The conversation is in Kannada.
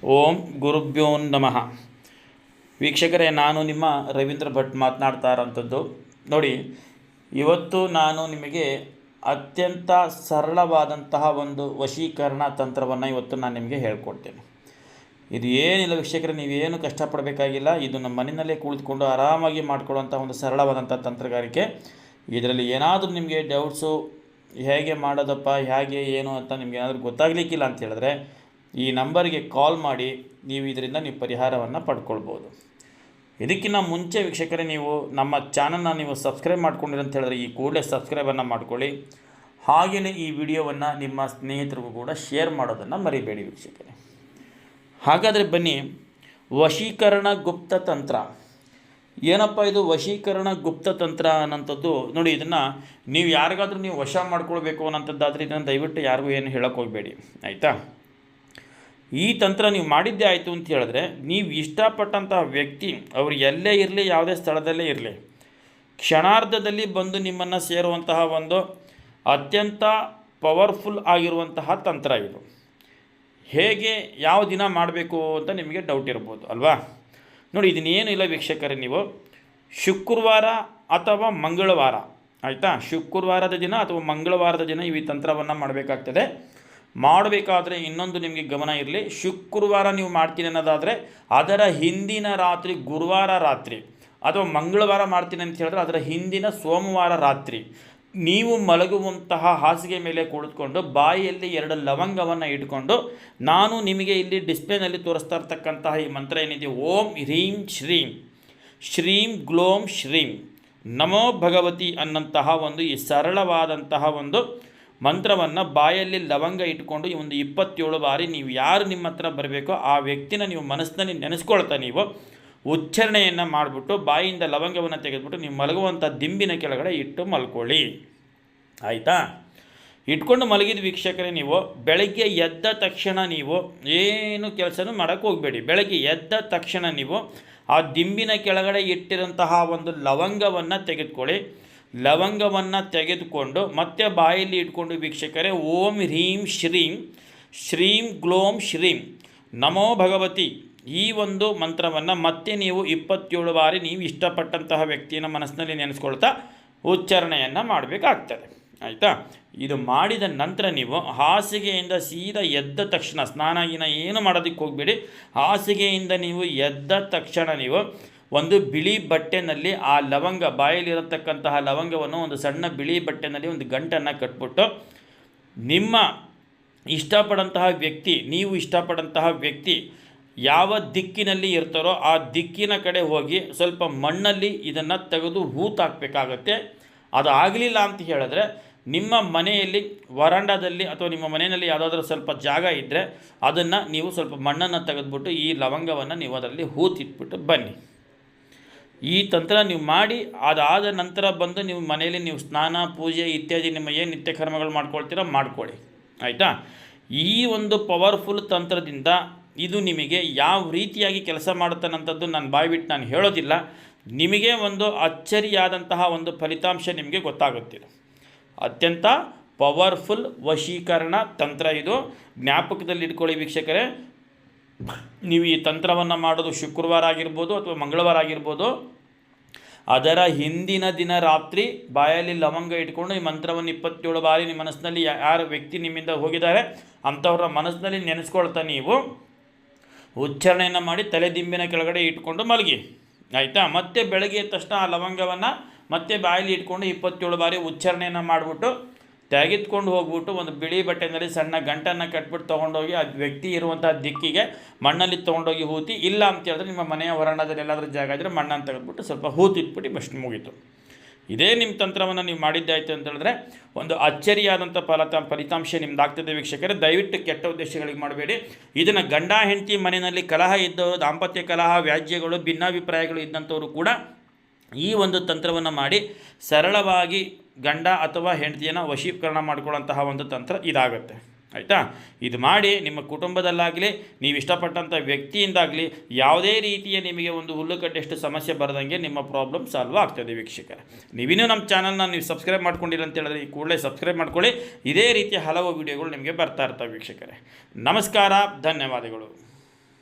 ಓಂ ಗುರುಭ್ಯೋ ನಮಃ. ವೀಕ್ಷಕರೇ, ನಾನು ನಿಮ್ಮ ರವೀಂದ್ರ ಭಟ್ ಮಾತನಾಡ್ತಾ ಇರೋಂಥದ್ದು. ನೋಡಿ, ಇವತ್ತು ನಾನು ನಿಮಗೆ ಅತ್ಯಂತ ಸರಳವಾದಂತಹ ಒಂದು ವಶೀಕರಣ ತಂತ್ರವನ್ನು ಇವತ್ತು ನಾನು ನಿಮಗೆ ಹೇಳ್ಕೊಡ್ತೇನೆ. ಇದು ಏನಿಲ್ಲ ವೀಕ್ಷಕರೇ, ನೀವೇನು ಕಷ್ಟಪಡಬೇಕಾಗಿಲ್ಲ. ಇದು ನಮ್ಮ ಮನೆಯಲ್ಲೇ ಕುಳಿತುಕೊಂಡು ಆರಾಮಾಗಿ ಮಾಡ್ಕೊಳ್ಳುವಂಥ ಒಂದು ಸರಳವಾದಂಥ ತಂತ್ರಗಾರಿಕೆ. ಇದರಲ್ಲಿ ಏನಾದರೂ ನಿಮಗೆ ಡೌಟ್ಸು, ಹೇಗೆ ಮಾಡೋದಪ್ಪ, ಹೇಗೆ ಏನು ಅಂತ ನಿಮ್ಗೆ ಏನಾದರೂ ಗೊತ್ತಾಗಲಿಕ್ಕಿಲ್ಲ ಅಂತ ಹೇಳಿದ್ರೆ ಈ ನಂಬರ್ಗೆ ಕಾಲ್ ಮಾಡಿ ನೀವು ಇದರಿಂದ ಪರಿಹಾರವನ್ನು ಪಡ್ಕೊಳ್ಬೋದು. ಇದಕ್ಕಿಂತ ಮುಂಚೆ ವೀಕ್ಷಕರೇ, ನೀವು ನಮ್ಮ ಚಾನಲ್ನ ನೀವು ಸಬ್ಸ್ಕ್ರೈಬ್ ಮಾಡ್ಕೊಂಡಿರಿ ಅಂತ ಹೇಳಿದ್ರೆ ಈ ಕೂಡಲೇ ಸಬ್ಸ್ಕ್ರೈಬನ್ನು ಮಾಡ್ಕೊಳ್ಳಿ. ಹಾಗೆಯೇ ಈ ವಿಡಿಯೋವನ್ನು ನಿಮ್ಮ ಸ್ನೇಹಿತರಿಗೂ ಕೂಡ ಶೇರ್ ಮಾಡೋದನ್ನು ಮರಿಬೇಡಿ ವೀಕ್ಷಕರೇ. ಹಾಗಾದರೆ ಬನ್ನಿ, ವಶೀಕರಣ ಗುಪ್ತ ತಂತ್ರ. ಏನಪ್ಪ ಇದು ವಶೀಕರಣ ಗುಪ್ತ ತಂತ್ರ ಅನ್ನೋಂಥದ್ದು? ನೋಡಿ, ಇದನ್ನು ನೀವು ಯಾರಿಗಾದ್ರೂ ನೀವು ವಶ ಮಾಡ್ಕೊಳ್ಬೇಕು ಅನ್ನೋಂಥದ್ದಾದರೆ ಇದನ್ನು ದಯವಿಟ್ಟು ಯಾರಿಗೂ ಏನು ಹೇಳೋಕ್ಕೆ ಹೋಗಬೇಡಿ, ಆಯಿತಾ? ಈ ತಂತ್ರ ನೀವು ಮಾಡಿದ್ದೇ ಆಯಿತು ಅಂತ ಹೇಳಿದ್ರೆ, ನೀವು ಇಷ್ಟಪಟ್ಟಂತಹ ವ್ಯಕ್ತಿ ಅವರು ಎಲ್ಲೇ ಇರಲಿ, ಯಾವುದೇ ಸ್ಥಳದಲ್ಲೇ ಇರಲಿ, ಕ್ಷಣಾರ್ಧದಲ್ಲಿ ಬಂದು ನಿಮ್ಮನ್ನು ಸೇರುವಂತಹ ಒಂದು ಅತ್ಯಂತ ಪವರ್ಫುಲ್ ಆಗಿರುವಂತಹ ತಂತ್ರ ಇದು. ಹೇಗೆ, ಯಾವ ದಿನ ಮಾಡಬೇಕು ಅಂತ ನಿಮಗೆ ಡೌಟ್ ಇರ್ಬೋದು ಅಲ್ವಾ? ನೋಡಿ, ಇದನ್ನೇನು ಇಲ್ಲ ವೀಕ್ಷಕರೇ, ನೀವು ಶುಕ್ರವಾರ ಅಥವಾ ಮಂಗಳವಾರ, ಆಯಿತಾ? ಶುಕ್ರವಾರದ ದಿನ ಅಥವಾ ಮಂಗಳವಾರದ ದಿನ ಈ ತಂತ್ರವನ್ನು ಮಾಡಬೇಕಾಗ್ತದೆ. ಮಾಡಬೇಕಾದ್ರೆ ಇನ್ನೊಂದು ನಿಮಗೆ ಗಮನ ಇರಲಿ, ಶುಕ್ರವಾರ ನೀವು ಮಾಡ್ತೀನಿ ಅನ್ನೋದಾದರೆ ಅದರ ಹಿಂದಿನ ರಾತ್ರಿ ಗುರುವಾರ ರಾತ್ರಿ, ಅಥವಾ ಮಂಗಳವಾರ ಮಾಡ್ತೀನಿ ಅಂತ ಹೇಳಿದ್ರೆ ಅದರ ಹಿಂದಿನ ಸೋಮವಾರ ರಾತ್ರಿ ನೀವು ಮಲಗುವಂತಹ ಹಾಸಿಗೆ ಮೇಲೆ ಕುಳಿತುಕೊಂಡು ಬಾಯಿಯಲ್ಲಿ 2 ಲವಂಗವನ್ನು ಇಟ್ಕೊಂಡು, ನಾನು ನಿಮಗೆ ಇಲ್ಲಿ ಡಿಸ್ಪ್ಲೇನಲ್ಲಿ ತೋರಿಸ್ತಾ ಇರ್ತಕ್ಕಂತಹ ಈ ಮಂತ್ರ ಏನಿದೆ, ಓಂ ಹ್ರೀಂ ಶ್ರೀಂ ಶ್ರೀಂ ಗ್ಲೋಂ ಶ್ರೀಂ ನಮೋ ಭಗವತಿ ಅನ್ನಂತಹ ಒಂದು ಈ ಸರಳವಾದಂತಹ ಒಂದು ಮಂತ್ರವನ್ನು ಬಾಯಲ್ಲಿ ಲವಂಗ ಇಟ್ಕೊಂಡು ಈ ಒಂದು 27 ಬಾರಿ ನೀವು ಯಾರು ನಿಮ್ಮ ಹತ್ರ ಬರಬೇಕೋ ಆ ವ್ಯಕ್ತಿನ ನೀವು ಮನಸ್ಸಿನಲ್ಲಿ ನೆನೆಸ್ಕೊಳ್ತಾ ನೀವು ಉಚ್ಚಾರಣೆಯನ್ನು ಮಾಡಿಬಿಟ್ಟು ಬಾಯಿಯಿಂದ ಲವಂಗವನ್ನು ತೆಗೆದುಬಿಟ್ಟು ನೀವು ಮಲಗುವಂಥ ದಿಂಬಿನ ಕೆಳಗಡೆ ಇಟ್ಟು ಮಲ್ಕೊಳ್ಳಿ, ಆಯಿತಾ? ಇಟ್ಕೊಂಡು ಮಲಗಿದ ವೀಕ್ಷಕರೇ, ನೀವು ಬೆಳಗ್ಗೆ ಎದ್ದ ತಕ್ಷಣ ನೀವು ಏನು ಕೆಲಸನೂ ಮಾಡೋಕ್ಕೆ ಹೋಗಬೇಡಿ. ಬೆಳಗ್ಗೆ ಎದ್ದ ತಕ್ಷಣ ನೀವು ಆ ದಿಂಬಿನ ಕೆಳಗಡೆ ಇಟ್ಟಿರೋಂತಹ ಒಂದು ಲವಂಗವನ್ನು ತೆಗೆದುಕೊಳ್ಳಿ. ಲವಂಗವನ್ನು ತೆಗೆದುಕೊಂಡು ಮತ್ತೆ ಬಾಯಲ್ಲಿ ಇಟ್ಕೊಂಡು ವೀಕ್ಷಕರೇ, ಓಂ ಹ್ರೀಂ ಶ್ರೀಂ ಶ್ರೀಂ ಗ್ಲೋಂ ಶ್ರೀಂ ನಮೋ ಭಗವತಿ ಈ ಒಂದು ಮಂತ್ರವನ್ನು ಮತ್ತೆ ನೀವು 27 ಬಾರಿ ನೀವು ಇಷ್ಟಪಟ್ಟಂತಹ ವ್ಯಕ್ತಿಯನ್ನು ಮನಸ್ಸಿನಲ್ಲಿ ನೆನೆಸ್ಕೊಳ್ತಾ ಉಚ್ಚಾರಣೆಯನ್ನು ಮಾಡಬೇಕಾಗ್ತದೆ, ಆಯಿತಾ? ಇದು ಮಾಡಿದ ನಂತರ ನೀವು ಹಾಸಿಗೆಯಿಂದ ಸೀದಾ ಎದ್ದ ತಕ್ಷಣ, ಸ್ನಾನ ಏನು ಮಾಡೋದಕ್ಕೆ ಹೋಗಬೇಡಿ. ಹಾಸಿಗೆಯಿಂದ ನೀವು ಎದ್ದ ತಕ್ಷಣ ನೀವು ಒಂದು ಬಿಳಿ ಬಟ್ಟೆನಲ್ಲಿ ಆ ಲವಂಗ, ಬಾಯಲ್ಲಿರತಕ್ಕಂತಹ ಲವಂಗವನ್ನು ಒಂದು ಸಣ್ಣ ಬಿಳಿ ಬಟ್ಟೆನಲ್ಲಿ ಒಂದು ಗಂಟನ್ನು ಕಟ್ಬಿಟ್ಟು ನಿಮ್ಮ ಇಷ್ಟಪಡಂತಹ ವ್ಯಕ್ತಿ, ನೀವು ಇಷ್ಟಪಡಂತಹ ವ್ಯಕ್ತಿ ಯಾವ ದಿಕ್ಕಿನಲ್ಲಿ ಇರ್ತಾರೋ ಆ ದಿಕ್ಕಿನ ಕಡೆ ಹೋಗಿ ಸ್ವಲ್ಪ ಮಣ್ಣಲ್ಲಿ ಇದನ್ನು ತೆಗೆದು ಹೂತಾಕಬೇಕಾಗತ್ತೆ. ಅದು ಆಗಲಿಲ್ಲ ಅಂತ ಹೇಳಿದ್ರೆ ನಿಮ್ಮ ಮನೆಯಲ್ಲಿ ವರಾಂಡದಲ್ಲಿ ಅಥವಾ ನಿಮ್ಮ ಮನೆಯಲ್ಲಿ ಯಾವುದಾದ್ರೂ ಸ್ವಲ್ಪ ಜಾಗ ಇದ್ದರೆ ಅದನ್ನು ನೀವು ಸ್ವಲ್ಪ ಮಣ್ಣನ್ನು ತೆಗೆದುಬಿಟ್ಟು ಈ ಲವಂಗವನ್ನು ನೀವು ಅದರಲ್ಲಿ ಹೂತಿಟ್ಬಿಟ್ಟು ಬನ್ನಿ. ಈ ತಂತ್ರ ನೀವು ಮಾಡಿ ಅದಾದ ನಂತರ ಬಂದು ನೀವು ಮನೆಯಲ್ಲಿ ನೀವು ಸ್ನಾನ, ಪೂಜೆ ಇತ್ಯಾದಿ ನಿಮ್ಮ ಏನು ನಿತ್ಯ ಕರ್ಮಗಳು ಮಾಡ್ಕೊಳ್ತೀರೋ ಮಾಡ್ಕೊಳ್ಳಿ, ಆಯಿತಾ? ಈ ಒಂದು ಪವರ್ಫುಲ್ ತಂತ್ರದಿಂದ ಇದು ನಿಮಗೆ ಯಾವ ರೀತಿಯಾಗಿ ಕೆಲಸ ಮಾಡುತ್ತಾನಂಥದ್ದು ನಾನು ಬಾಯ್ಬಿಟ್ಟು ನಾನು ಹೇಳೋದಿಲ್ಲ. ನಿಮಗೆ ಒಂದು ಅಚ್ಚರಿಯಾದಂತಹ ಒಂದು ಫಲಿತಾಂಶ ನಿಮಗೆ ಗೊತ್ತಾಗುತ್ತಿದೆ. ಅತ್ಯಂತ ಪವರ್ಫುಲ್ ವಶೀಕರಣ ತಂತ್ರ ಇದು. ಜ್ಞಾಪಕದಲ್ಲಿ ಇಟ್ಕೊಳ್ಳಿ ವೀಕ್ಷಕರೇ, ನೀವು ಈ ತಂತ್ರವನ್ನು ಮಾಡೋದು ಶುಕ್ರವಾರ ಆಗಿರ್ಬೋದು ಅಥವಾ ಮಂಗಳವಾರ ಆಗಿರ್ಬೋದು, ಅದರ ಹಿಂದಿನ ದಿನ ರಾತ್ರಿ ಬಾಯಲ್ಲಿ ಲವಂಗ ಇಟ್ಕೊಂಡು ಈ ಮಂತ್ರವನ್ನು 27 ಬಾರಿ ನಿಮ್ಮ ಮನಸ್ಸಿನಲ್ಲಿ ಯಾರು ವ್ಯಕ್ತಿ ನಿಮ್ಮಿಂದ ಹೋಗಿದ್ದಾರೆ ಅಂಥವ್ರ ಮನಸ್ಸಿನಲ್ಲಿ ನೆನೆಸ್ಕೊಳ್ತಾ ನೀವು ಉಚ್ಚಾರಣೆಯನ್ನು ಮಾಡಿ ತಲೆದಿಂಬಿನ ಕೆಳಗಡೆ ಇಟ್ಕೊಂಡು ಮಲಗಿ, ಆಯಿತಾ? ಮತ್ತೆ ಬೆಳಗ್ಗೆ ಎದ್ದ ತಕ್ಷಣ ಆ ಲವಂಗವನ್ನು ಮತ್ತೆ ಬಾಯಲ್ಲಿ ಇಟ್ಕೊಂಡು 27 ಬಾರಿ ಉಚ್ಚಾರಣೆಯನ್ನು ಮಾಡಿಬಿಟ್ಟು ತೆಗೆದುಕೊಂಡು ಹೋಗ್ಬಿಟ್ಟು ಒಂದು ಬಿಳಿ ಬಟ್ಟೆಯಲ್ಲಿ ಸಣ್ಣ ಗಂಟನ್ನು ಕಟ್ಬಿಟ್ಟು ತೊಗೊಂಡೋಗಿ ಆ ವ್ಯಕ್ತಿ ಇರುವಂಥ ದಿಕ್ಕಿಗೆ ಮಣ್ಣಲ್ಲಿ ತೊಗೊಂಡೋಗಿ ಹೂತಿ. ಇಲ್ಲ ಅಂತ ಹೇಳಿದ್ರೆ ನಿಮ್ಮ ಮನೆಯ ಹೊರಾಂಗಣದಲ್ಲಿ ಎಲ್ಲಾದರೂ ಜಾಗ ಇದ್ದರೆ ಮಣ್ಣನ್ನು ತೆಗೆದುಬಿಟ್ಟು ಸ್ವಲ್ಪ ಹೂತಿಟ್ಬಿಟ್ಟು ಬಷ್ಟು ಮುಗೀತು. ಇದೇ ನಿಮ್ಮ ತಂತ್ರವನ್ನು ನೀವು ಮಾಡಿದ್ದಾಯಿತು ಅಂತ ಹೇಳಿದ್ರೆ ಒಂದು ಅಚ್ಚರಿಯಾದಂಥ ಫಲಿತಾಂಶ ನಿಮ್ದಾಗ್ತದೆ ವೀಕ್ಷಕರೇ. ದಯವಿಟ್ಟು ಕೆಟ್ಟ ಉದ್ದೇಶಗಳಿಗೆ ಮಾಡಬೇಡಿ. ಇದನ್ನು ಗಂಡ ಹೆಂಡತಿ ಮನೆಯಲ್ಲಿ ಕಲಹ ಇದ್ದವರು, ದಾಂಪತ್ಯ ಕಲಹ, ವ್ಯಾಜ್ಯಗಳು, ಭಿನ್ನಾಭಿಪ್ರಾಯಗಳು ಇದ್ದಂಥವರು ಕೂಡ ಈ ಒಂದು ತಂತ್ರವನ್ನು ಮಾಡಿ ಸರಳವಾಗಿ ಗಂಡ ಅಥವಾ ಹೆಂಡತಿಯನ್ನು ವಶೀಕರಣ ಮಾಡಿಕೊಳ್ಳುವಂತಹ ಒಂದು ತಂತ್ರ ಇದಾಗುತ್ತೆ, ಆಯಿತಾ? ಇದು ಮಾಡಿ ನಿಮ್ಮ ಕುಟುಂಬದಲ್ಲಾಗಲಿ, ನೀವು ಇಷ್ಟಪಟ್ಟಂಥ ವ್ಯಕ್ತಿಯಿಂದಾಗಲಿ ಯಾವುದೇ ರೀತಿಯ ನಿಮಗೆ ಒಂದು ಹುಲ್ಲುಕಡ್ಡೆಷ್ಟು ಸಮಸ್ಯೆ ಬರದಂಗೆ ನಿಮ್ಮ ಪ್ರಾಬ್ಲಮ್ ಸಾಲ್ವ್ ಆಗ್ತದೆ ವೀಕ್ಷಕರೇ. ನೀವಿನ್ನೂ ನಮ್ಮ ಚಾನಲ್ನ ನೀವು ಸಬ್ಸ್ಕ್ರೈಬ್ ಮಾಡ್ಕೊಂಡಿಲ್ಲ ಅಂತ ಹೇಳಿದ್ರೆ ಈ ಕೂಡಲೇ ಸಬ್ಸ್ಕ್ರೈಬ್ ಮಾಡ್ಕೊಳ್ಳಿ. ಇದೇ ರೀತಿಯ ಹಲವು ವಿಡಿಯೋಗಳು ನಿಮಗೆ ಬರ್ತಾ ಇರ್ತವೆ ವೀಕ್ಷಕರೇ. ನಮಸ್ಕಾರ, ಧನ್ಯವಾದಗಳು.